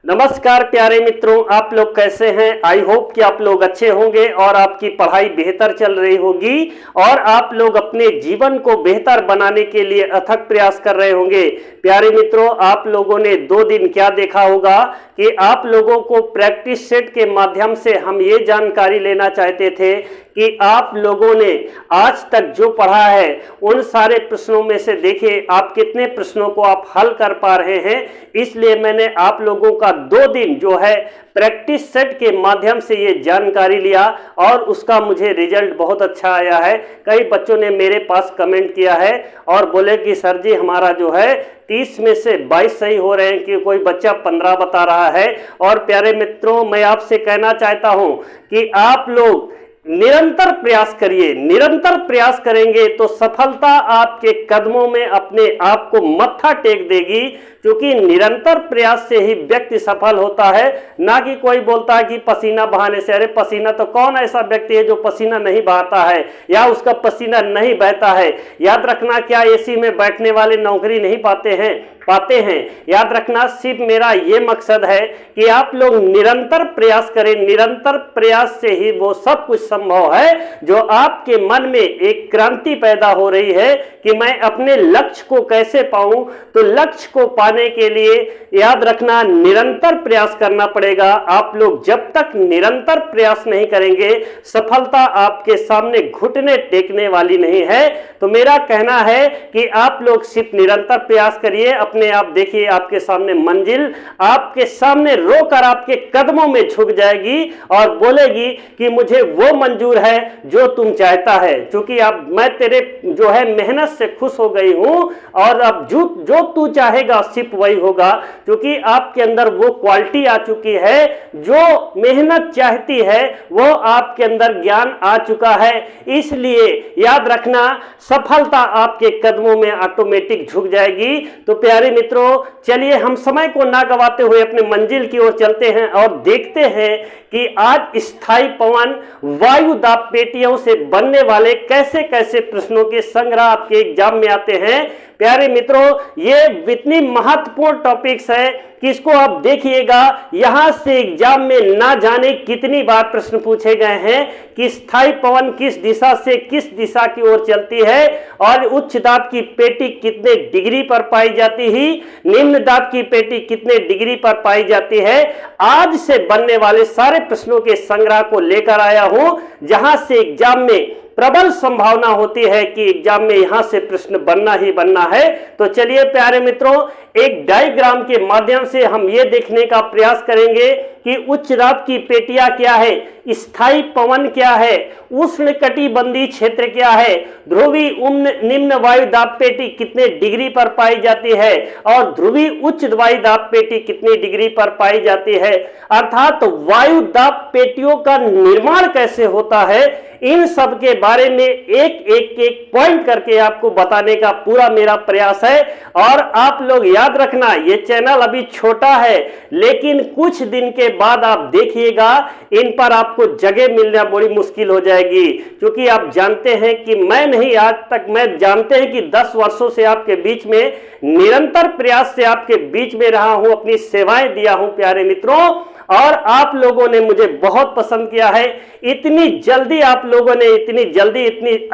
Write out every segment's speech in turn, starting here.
नमस्कार प्यारे मित्रों, आप लोग कैसे हैं। आई होप कि आप लोग अच्छे होंगे और आपकी पढ़ाई बेहतर चल रही होगी और आप लोग अपने जीवन को बेहतर बनाने के लिए अथक प्रयास कर रहे होंगे। प्यारे मित्रों, आप लोगों ने 2 दिन क्या देखा होगा कि आप लोगों को प्रैक्टिस सेट के माध्यम से हम ये जानकारी लेना चाहते थे कि आप लोगों ने आज तक जो पढ़ा है उन सारे प्रश्नों में से देखिए आप कितने प्रश्नों को आप हल कर पा रहे हैं। इसलिए मैंने आप लोगों का 2 दिन जो है प्रैक्टिस सेट के माध्यम से ये जानकारी लिया और उसका मुझे रिजल्ट बहुत अच्छा आया है। कई बच्चों ने मेरे पास कमेंट किया है और बोले कि सर जी हमारा जो है 30 में से 22 सही हो रहे हैं, कि कोई बच्चा 15 बता रहा है। और प्यारे मित्रों, मैं आपसे कहना चाहता हूं कि आप लोग निरंतर प्रयास करिए। निरंतर प्रयास करेंगे तो सफलता आपके कदमों में अपने आप को मत्था टेक देगी, क्योंकि निरंतर प्रयास से ही व्यक्ति सफल होता है। ना कि कोई बोलता है कि पसीना बहाने से। अरे पसीना तो कौन ऐसा व्यक्ति है जो पसीना नहीं बहाता है या उसका पसीना नहीं बहता है। याद रखना, क्या एसी में बैठने वाले नौकरी नहीं पाते हैं। याद रखना, सिर्फ मेरा ये मकसद है कि आप लोग निरंतर प्रयास करें। निरंतर प्रयास से ही वो सब कुछ संभव है जो आपके मन में एक क्रांति पैदा हो रही है कि मैं अपने लक्ष्य को कैसे पाऊं। तो लक्ष्य को पाने के लिए याद रखना निरंतर प्रयास करना पड़ेगा। आप लोग जब तक निरंतर प्रयास नहीं करेंगे, सफलता आपके सामने घुटने टेकने वाली नहीं है। तो मेरा कहना है कि आप लोग सिर्फ निरंतर प्रयास करिए। अपने आप देखिए, आपके सामने मंजिल आपके सामने रोकर आपके कदमों में झुक जाएगी और बोलेगी कि मुझे वो मंजूर है जो तुम चाहता है, क्योंकि अब मैं तेरे जो है मेहनत से खुश हो गई हूं और अब जो तू चाहेगा सिर्फ वही होगा, क्योंकि आपके अंदर वो क्वालिटी आ चुकी है। जो मेहनत चाहती है वो आपके अंदर ज्ञान आ चुका है। इसलिए याद रखना, सफलता आपके कदमों में ऑटोमेटिक झुक जाएगी। तो प्यारे मित्रों, चलिए हम समय को ना गवाते हुए अपने मंजिल की ओर चलते हैं और देखते हैं कि आज स्थायी पवन वायु दाब पेटियों से बनने वाले कैसे कैसे प्रश्नों के संग्रह आपके एग्जाम में आते हैं। प्यारे मित्रों, ये इतनी महत्वपूर्ण टॉपिक्स है कि इसको आप देखिएगा। यहां से एग्जाम में ना जाने कितनी बार प्रश्न पूछे गए हैं कि स्थायी पवन किस दिशा से किस दिशा की ओर चलती है और उच्च दाब की पेटी कितने डिग्री पर पाई जाती है, निम्न दाब की पेटी कितने डिग्री पर पाई जाती है। आज से बनने वाले सारे प्रश्नों के संग्रह को लेकर आया हूं, जहां से एग्जाम में प्रबल संभावना होती है कि एग्जाम में यहां से प्रश्न बनना ही बनना है। तो चलिए प्यारे मित्रों, एक डायग्राम के माध्यम से हम ये देखने का प्रयास करेंगे कि उच्च दाब की पेटियां क्या है, स्थायी पवन क्या है, उष्णकटिबंधीय क्षेत्र क्या है, ध्रुवी निम्न वायु दाब पेटी कितने डिग्री पर पाई जाती है और ध्रुवी उच्च वायु दाब पेटी कितनी डिग्री पर पाई जाती है। अर्थात वायु दाब पेटियों का निर्माण कैसे होता है, इन सब के बारे में एक पॉइंट करके आपको बताने का पूरा मेरा प्रयास है। और आप लोग याद रखना, ये चैनल अभी छोटा है, लेकिन कुछ दिन के बाद आप देखिएगा इन पर आपको जगह मिलना बड़ी मुश्किल हो जाएगी, क्योंकि आप जानते हैं कि मैं नहीं, आज तक मैं जानते हैं कि 10 वर्षों से आपके बीच में निरंतर प्रयास से आपके बीच में रहा हूं, अपनी सेवाएं दिया हूं प्यारे मित्रों। और आप लोगों ने मुझे बहुत पसंद किया है। इतनी जल्दी आप लोगों ने इतनी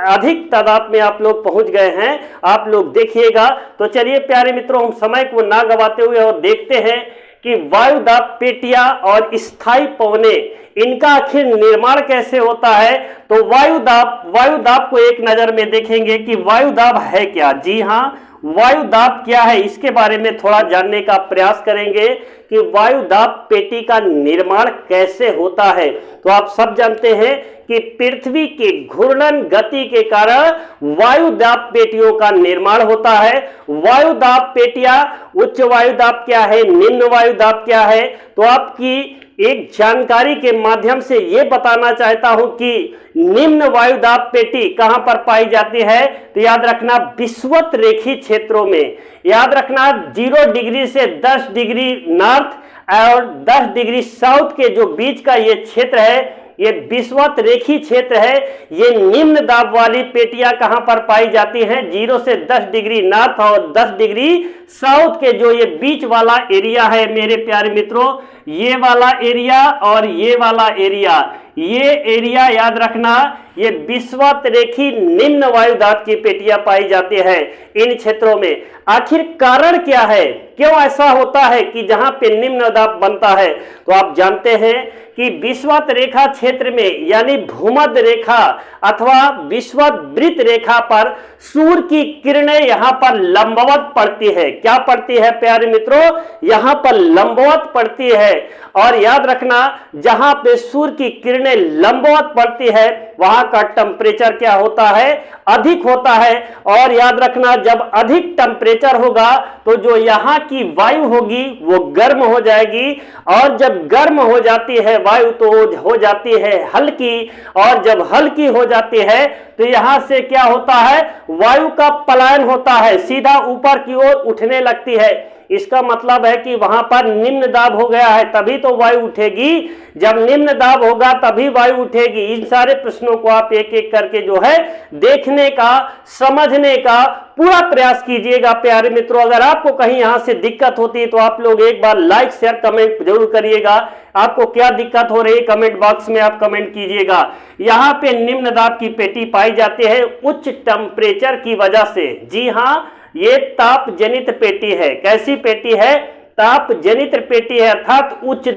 अधिक तादाद में आप लोग पहुंच गए हैं, आप लोग देखिएगा। तो चलिए प्यारे मित्रों, हम समय को ना गवाते हुए और देखते हैं कि वायु दाब पेटियां और स्थायी पवने, इनका आखिर निर्माण कैसे होता है। तो वायु दाब को एक नजर में देखेंगे कि वायु दाब है क्या। जी हाँ, वायु दाब क्या है, इसके बारे में थोड़ा जानने का प्रयास करेंगे कि वायु दाब पेटी का निर्माण कैसे होता है। तो आप सब जानते हैं कि पृथ्वी के घूर्णन गति के कारण वायु दाब पेटियों का निर्माण होता है। वायु दाब पेटियां, उच्च वायु दाब क्या है, निम्न वायु दाब क्या है, तो आपकी एक जानकारी के माध्यम से यह बताना चाहता हूं कि निम्न वायु दाब पेटी कहां पर पाई जाती है। तो याद रखना, विषुवत रेखीय क्षेत्रों में। याद रखना, 0 डिग्री से 10 डिग्री नॉर्थ और 10 डिग्री साउथ के जो बीच का ये क्षेत्र है, ये विषुवत रेखी क्षेत्र है। ये निम्न दाब वाली पेटियां कहां पर पाई जाती हैं? 0 से 10 डिग्री नॉर्थ और 10 डिग्री साउथ के जो ये बीच वाला एरिया है मेरे प्यारे मित्रों, ये वाला एरिया और ये वाला एरिया, ये एरिया याद रखना, ये विषुवत रेखी निम्न वायु दाब की पेटियां पाई जाती है इन क्षेत्रों में। आखिर कारण क्या है, क्यों ऐसा होता है कि जहां पे निम्न दाब बनता है? तो आप जानते हैं कि विषुवत रेखा क्षेत्र में यानी भूमध्य रेखा अथवा विषुवत वृत्त रेखा पर सूर्य की किरणें यहां पर लंबवत पड़ती है। क्या पड़ती है प्यारे मित्रों? यहां पर लंबवत पड़ती है। और याद रखना, जहां पे सूर्य की किरणें लंबवत पड़ती है वहां का टेम्परेचर क्या होता है? अधिक होता है। और याद रखना, जब अधिक टेम्परेचर होगा तो जो यहाँ की वायु होगी वो गर्म हो जाएगी, और जब गर्म हो जाती है वायु तो हो जाती है हल्की, और जब हल्की हो जाती है तो यहां से क्या होता है? वायु का पलायन होता है, सीधा ऊपर की ओर उठने लगती है। इसका मतलब है कि वहां पर निम्न दाब हो गया है, तभी तो वायु उठेगी। जब निम्न दाब होगा तभी वायु उठेगी। इन सारे प्रश्नों को आप एक एक करके जो है देखने का, समझने का पूरा प्रयास कीजिएगा प्यारे मित्रों। अगर आपको कहीं यहां से दिक्कत होती है तो आप लोग एक बार लाइक शेयर कमेंट जरूर करिएगा। आपको क्या दिक्कत हो रही है कमेंट बॉक्स में आप कमेंट कीजिएगा। यहाँ पे निम्न दाब की पेटी पाई जाती है उच्च टेम्परेचर की वजह से। जी हाँ, ये ताप जनित पेटी है। कैसी पेटी है? ताप जनित पेटी है, अर्थात उच्च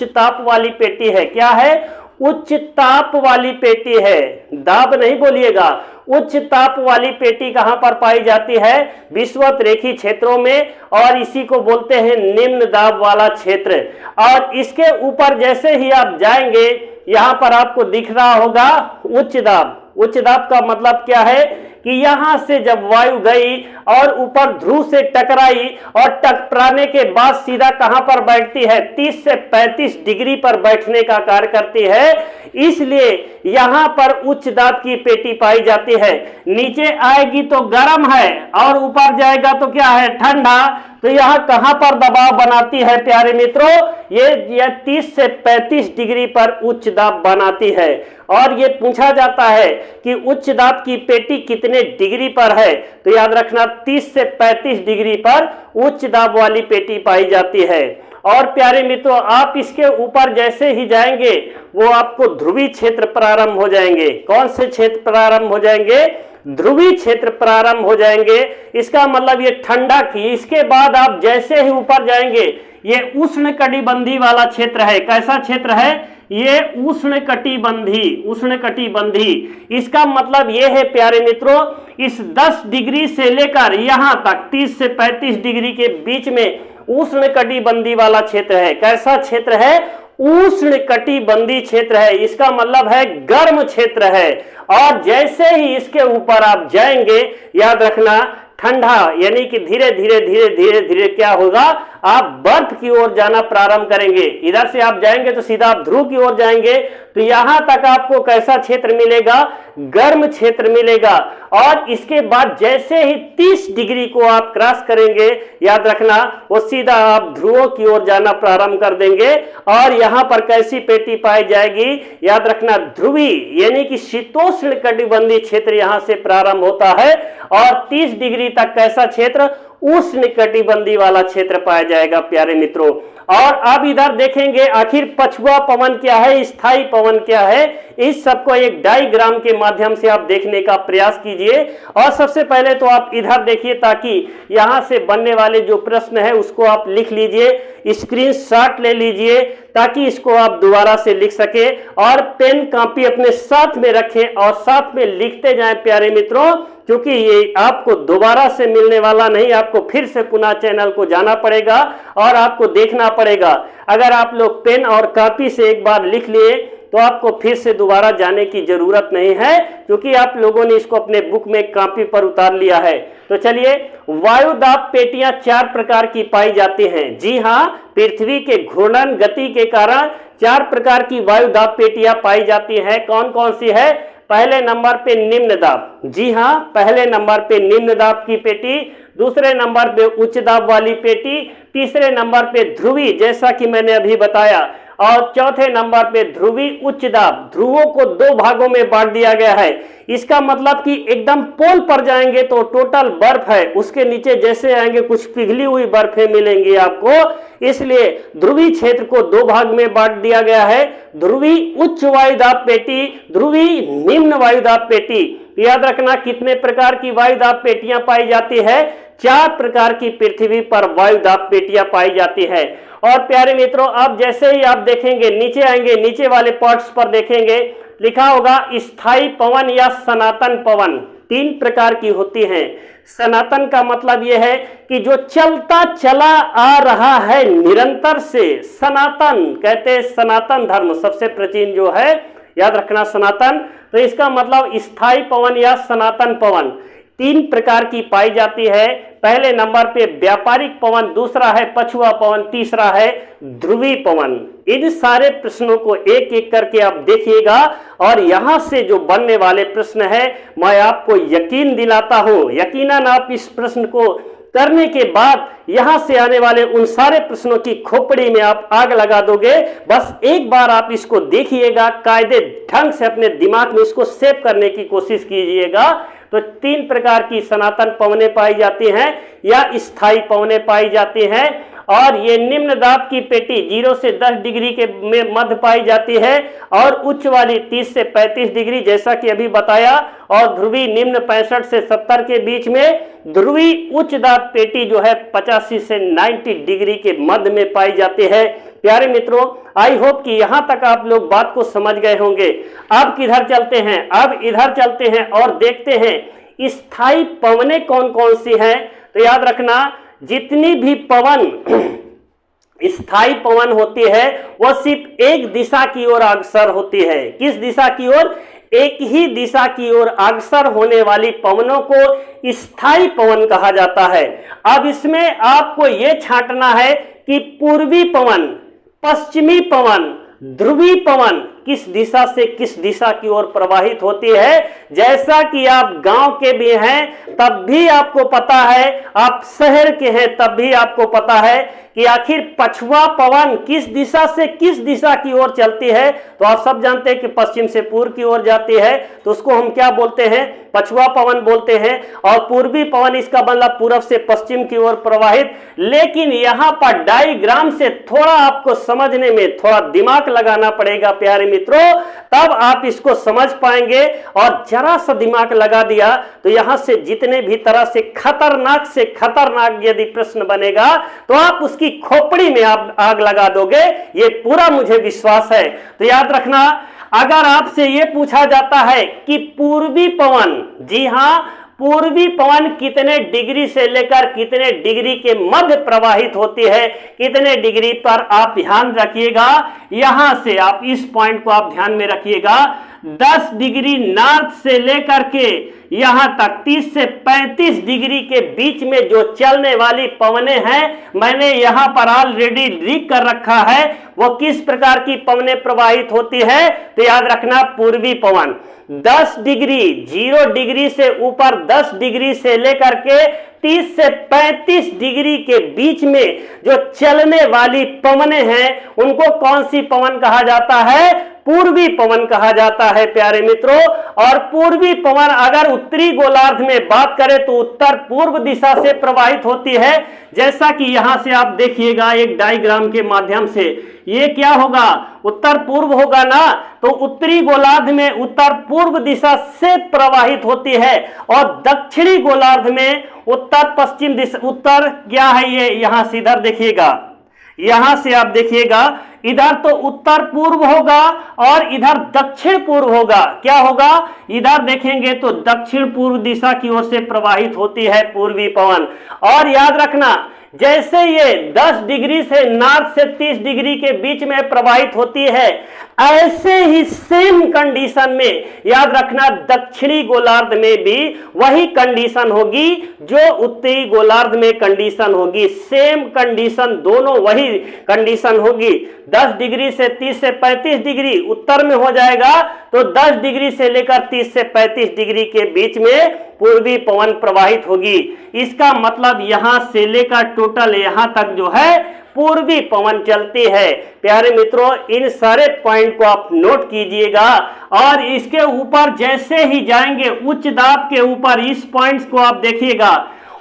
ताप वाली पेटी है। क्या है? उच्च ताप वाली पेटी है। दाब नहीं बोलिएगा, उच्च ताप वाली पेटी कहां पर पाई जाती है? विषुवत रेखी क्षेत्रों में, और इसी को बोलते हैं निम्न दाब वाला क्षेत्र। और इसके ऊपर जैसे ही आप जाएंगे यहां पर आपको दिख रहा होगा उच्च दाब। उच्च दाब का मतलब क्या है कि यहां से जब वायु गई और ऊपर ध्रुव से टकराई और टकराने के बाद सीधा कहां पर बैठती है? 30 से 35 डिग्री पर बैठने का कार्य करती है। इसलिए यहां पर उच्च दाब की पेटी पाई जाती है। नीचे आएगी तो गर्म है और ऊपर जाएगा तो क्या है? ठंडा। तो यह कहां पर दबाव बनाती है प्यारे मित्रों? ये 30 से 35 डिग्री पर उच्च दाब बनाती है। और ये पूछा जाता है कि उच्च दाब की पेटी कितने डिग्री पर है? तो याद रखना 30 से 35 डिग्री पर उच्च दाब वाली पेटी पाई जाती है। और प्यारे मित्रों, आप इसके ऊपर जैसे ही जाएंगे वो आपको ध्रुवीय क्षेत्र प्रारंभ हो जाएंगे। कौन से क्षेत्र प्रारंभ हो जाएंगे? ध्रुवीय क्षेत्र प्रारंभ हो जाएंगे। इसका मतलब ये ठंडा की। इसके बाद आप जैसे ही ऊपर जाएंगे ये उष्णकटिबंधी वाला क्षेत्र है। कैसा क्षेत्र है? ये उष्णकटिबंधी। इसका मतलब ये है प्यारे मित्रों, इस 10 डिग्री से लेकर यहां तक 30 से 35 डिग्री के बीच में उष्णकटिबंधी वाला क्षेत्र है। कैसा क्षेत्र है? उष्णकटिबंधी क्षेत्र है। इसका मतलब है गर्म क्षेत्र है। और जैसे ही इसके ऊपर आप जाएंगे याद रखना ठंडा, यानी कि धीरे धीरे क्या होगा? आप बर्फ की ओर जाना प्रारंभ करेंगे। इधर से आप जाएंगे तो सीधा आप ध्रुव की ओर जाएंगे तो यहां तक आपको कैसा क्षेत्र मिलेगा? गर्म क्षेत्र मिलेगा। और इसके बाद जैसे ही 30 डिग्री को आप क्रॉस करेंगे याद रखना वो सीधा आप ध्रुवों की ओर जाना प्रारंभ कर देंगे। और यहां पर कैसी पेटी पाई जाएगी? याद रखना ध्रुवीय, यानी कि शीतोष्ण कटिबंधी क्षेत्र यहां से प्रारंभ होता है। और 30 डिग्री तक कैसा क्षेत्र? उष्ण कटिबंधी वाला क्षेत्र पाया जाएगा प्यारे मित्रों। और अब इधर देखेंगे आखिर पछुआ पवन क्या है, स्थायी पवन क्या है, इस सबको एक डायग्राम के माध्यम से आप देखने का प्रयास कीजिए। और सबसे पहले तो आप इधर देखिए ताकि यहां से बनने वाले जो प्रश्न है उसको आप लिख लीजिए, स्क्रीनशॉट ले लीजिए ताकि इसको आप दोबारा से लिख सके। और पेन कॉपी अपने साथ में रखें और साथ में लिखते जाएं प्यारे मित्रों, क्योंकि ये आपको दोबारा से मिलने वाला नहीं, आपको फिर से पुनः चैनल को जाना पड़ेगा और आपको देखना पड़ेगा। अगर आप लोग पेन और कॉपी से एक बार लिख लिए तो आपको फिर से दोबारा जाने की जरूरत नहीं है, क्योंकि आप लोगों ने इसको अपने बुक में कॉपी पर उतार लिया है। तो चलिए, वायु दाब पेटियां 4 प्रकार की पाई जाती हैं। जी हाँ, पृथ्वी के घूर्णन गति के कारण 4 प्रकार की वायु दाब पेटियां पाई जाती हैं। कौन कौन सी है? पहले नंबर पे निम्न दाब। जी हाँ, पहले नंबर पे निम्न दाब की पेटी, दूसरे नंबर पे उच्च दाब वाली पेटी, तीसरे नंबर पे ध्रुवी जैसा कि मैंने अभी बताया, और चौथे नंबर पे ध्रुवी उच्च दाब। ध्रुवों को दो भागों में बांट दिया गया है। इसका मतलब कि एकदम पोल पर जाएंगे तो टोटल बर्फ है, उसके नीचे जैसे आएंगे कुछ पिघली हुई बर्फें मिलेंगी आपको। इसलिए ध्रुवी क्षेत्र को दो भाग में बांट दिया गया है, ध्रुवी उच्च वायुदाब पेटी, ध्रुवी निम्न वायुदाब पेटी। याद रखना कितने प्रकार की वायुदाब पेटियां पाई जाती है? 4 प्रकार की पृथ्वी पर वायुदाब पेटियां पाई जाती है। और प्यारे मित्रों, अब जैसे ही आप देखेंगे नीचे आएंगे, नीचे वाले पार्ट्स पर देखेंगे लिखा होगा स्थायी पवन या सनातन पवन। 3 प्रकार की होती हैं। सनातन का मतलब यह है कि जो चलता चला आ रहा है निरंतर से, सनातन कहते हैं। सनातन धर्म सबसे प्राचीन जो है, याद रखना सनातन। तो इसका मतलब स्थायी पवन या सनातन पवन 3 प्रकार की पाई जाती है। पहले नंबर पे व्यापारिक पवन, दूसरा है पछुआ पवन, तीसरा है ध्रुवी पवन। इन सारे प्रश्नों को एक एक करके आप देखिएगा और यहां से जो बनने वाले प्रश्न है, मैं आपको यकीन दिलाता हूं, यकीनन आप इस प्रश्न को करने के बाद यहां से आने वाले उन सारे प्रश्नों की खोपड़ी में आप आग लगा दोगे। बस एक बार आप इसको देखिएगा, कायदे ढंग से अपने दिमाग में इसको सेव करने की कोशिश कीजिएगा। तो 3 प्रकार की सनातन पवनें पाई जाती हैं या स्थायी पवनें पाई जाती हैं। और ये निम्न दाब की पेटी 0 से 10 डिग्री के मध्य पाई जाती है और उच्च वाली 30 से 35 डिग्री, जैसा कि अभी बताया। और ध्रुवी निम्न 65 से 70 के बीच में। ध्रुवी उच्च दाब पेटी जो है 85 से 90 डिग्री के मध्य में पाई जाती है। प्यारे मित्रों, आई होप कि यहां तक आप लोग बात को समझ गए होंगे। अब किधर चलते हैं? अब इधर चलते हैं और देखते हैं स्थायी पवनें कौन कौन सी हैं। तो याद रखना, जितनी भी पवन स्थायी पवन होती है वह सिर्फ एक दिशा की ओर अग्रसर होती है। किस दिशा की ओर? एक ही दिशा की ओर अग्रसर होने वाली पवनों को स्थायी पवन कहा जाता है। अब इसमें आपको यह छांटना है कि पूर्वी पवन, पश्चिमी पवन, ध्रुवी पवन किस दिशा से किस दिशा की ओर प्रवाहित होती है। जैसा कि आप गांव के भी हैं तब भी आपको पता है, आप शहर के हैं तब भी आपको पता है कि आखिर पछुआ पवन किस दिशा से किस दिशा की ओर चलती है। तो आप सब जानते हैं कि पश्चिम से पूर्व की ओर जाती है, तो उसको हम क्या बोलते हैं? पछुआ पवन बोलते हैं। और पूर्वी पवन इसका मतलब पूर्व से पश्चिम की ओर प्रवाहित। लेकिन यहां पर डायग्राम से थोड़ा आपको समझने में थोड़ा दिमाग लगाना पड़ेगा प्यारे मित्रों, तब आप इसको समझ पाएंगे। और जरा सा दिमाग लगा दिया तो यहां से जितने भी तरह से खतरनाक यदि प्रश्न बनेगा तो आप उसकी खोपड़ी में आप आग लगा दोगे, ये पूरा मुझे विश्वास है। तो याद रखना, अगर आपसे यह पूछा जाता है कि पूर्वी पवन, जी हां, पूर्वी पवन कितने डिग्री से लेकर कितने डिग्री के मध्य प्रवाहित होती है, कितने डिग्री पर आप ध्यान रखिएगा। यहां से आप इस पॉइंट को आप ध्यान में रखिएगा। 10 डिग्री नॉर्थ से लेकर के यहां तक 30 से 35 डिग्री के बीच में जो चलने वाली पवनें हैं, मैंने यहां पर ऑलरेडी लिख कर रखा है वो किस प्रकार की पवनें प्रवाहित होती है। तो याद रखना, पूर्वी पवन 10 डिग्री, 0 डिग्री से ऊपर 10 डिग्री से लेकर के 30 से 35 डिग्री के बीच में जो चलने वाली पवनें हैं उनको कौन सी पवन कहा जाता है? पूर्वी पवन कहा जाता है प्यारे मित्रों। और पूर्वी पवन अगर उत्तरी गोलार्ध में बात करें तो उत्तर पूर्व दिशा से प्रवाहित होती है। जैसा कि यहां से आप देखिएगा एक डायग्राम के माध्यम से, ये क्या होगा? उत्तर पूर्व होगा ना, तो उत्तरी गोलार्ध में उत्तर पूर्व दिशा से प्रवाहित होती है और दक्षिणी गोलार्ध में उत्तर पश्चिम दिशा। उत्तर क्या है ये? यहां से इधर देखिएगा, यहां से आप देखिएगा, इधर तो उत्तर पूर्व होगा और इधर दक्षिण पूर्व होगा। क्या होगा? इधर देखेंगे तो दक्षिण पूर्व दिशा की ओर से प्रवाहित होती है पूर्वी पवन। और याद रखना, जैसे ये 10 डिग्री से नॉर्थ से 30 डिग्री के बीच में प्रवाहित होती है, ऐसे ही सेम कंडीशन में याद रखना दक्षिणी गोलार्ध में भी वही कंडीशन होगी जो उत्तरी गोलार्ध में कंडीशन होगी। सेम कंडीशन, दोनों वही कंडीशन होगी। 10 डिग्री से 30 से 35 डिग्री उत्तर में हो जाएगा, तो 10 डिग्री से लेकर 30 से 35 डिग्री के बीच में पूर्वी पवन प्रवाहित होगी। इसका मतलब यहां से लेकर टोटल यहां तक जो है पूर्वी पवन चलती है। प्यारे मित्रों, इन सारे पॉइंट को आप नोट कीजिएगा और इसके ऊपर जैसे ही जाएंगे उच्च दाब के ऊपर, इस पॉइंट्स को आप देखिएगा,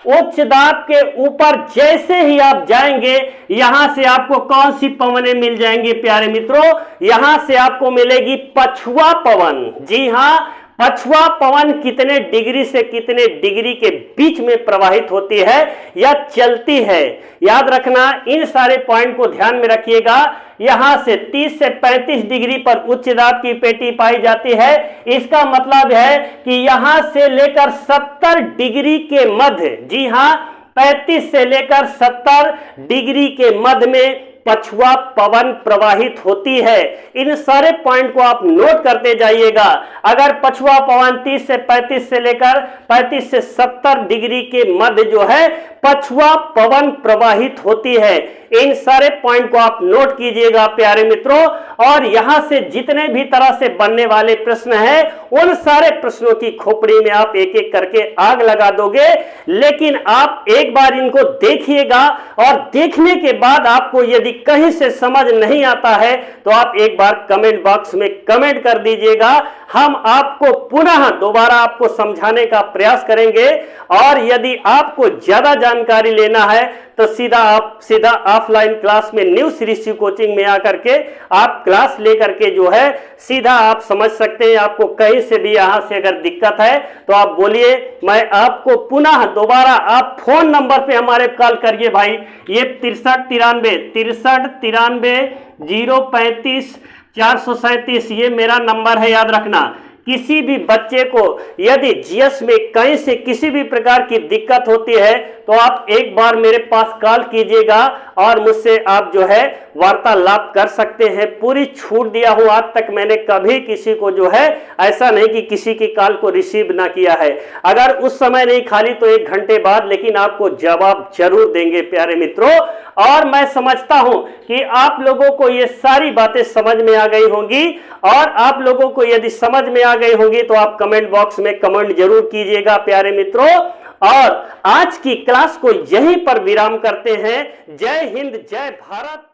उच्च दाब के ऊपर जैसे ही आप जाएंगे यहां से आपको कौन सी पवनें मिल जाएंगी प्यारे मित्रों, यहां से आपको मिलेगी पछुआ पवन। जी हां, पछुआ पवन कितने डिग्री से कितने डिग्री के बीच में प्रवाहित होती है या चलती है, याद रखना। इन सारे पॉइंट को ध्यान में रखिएगा। यहां से 30 से 35 डिग्री पर उच्च दाब की पेटी पाई जाती है। इसका मतलब है कि यहां से लेकर 70 डिग्री के मध्य, जी हां, 35 से लेकर 70 डिग्री के मध्य में पछुआ पवन प्रवाहित होती है। इन सारे पॉइंट को आप नोट करते जाइएगा। अगर पछुआ पवन 30 से 35 से लेकर 35 से 70 डिग्री के मध्य जो है पछुआ पवन प्रवाहित होती है, इन सारे पॉइंट को आप नोट कीजिएगा प्यारे मित्रों। और यहां से जितने भी तरह से बनने वाले प्रश्न हैं उन सारे प्रश्नों की खोपड़ी में आप एक एक करके आग लगा दोगे। लेकिन आप एक बार इनको देखिएगा और देखने के बाद आपको यदि कहीं से समझ नहीं आता है तो आप एक बार कमेंट बॉक्स में कमेंट कर दीजिएगा। हम आपको पुनः दोबारा आपको समझाने का प्रयास करेंगे। और यदि आपको ज्यादा जानकारी लेना है तो सीधा ऑफलाइन क्लास में न्यू ऋषि कोचिंग में आकर के आप क्लास लेकर के जो है सीधा आप समझ सकते हैं। आपको कहीं से भी यहां से अगर दिक्कत है तो आप बोलिए, मैं आपको पुनः दोबारा, आप फोन नंबर पे हमारे कॉल करिए भाई, ये 6393 035 437 ये मेरा नंबर है, याद रखना। किसी भी बच्चे को यदि जीएस में कहीं से किसी भी प्रकार की दिक्कत होती है तो आप एक बार मेरे पास कॉल कीजिएगा और मुझसे आप जो है वार्तालाप कर सकते हैं। पूरी छूट दिया हूं, आज तक मैंने कभी किसी को जो है ऐसा नहीं कि किसी की कॉल को रिसीव ना किया है। अगर उस समय नहीं खाली तो 1 घंटे बाद, लेकिन आपको जवाब जरूर देंगे प्यारे मित्रों। और मैं समझता हूं कि आप लोगों को ये सारी बातें समझ में आ गई होंगी और आप लोगों को यदि समझ में आ गई होंगी तो आप कमेंट बॉक्स में कमेंट जरूर कीजिएगा प्यारे मित्रों। और आज की क्लास को यहीं पर विराम करते हैं। जय हिंद, जय भारत।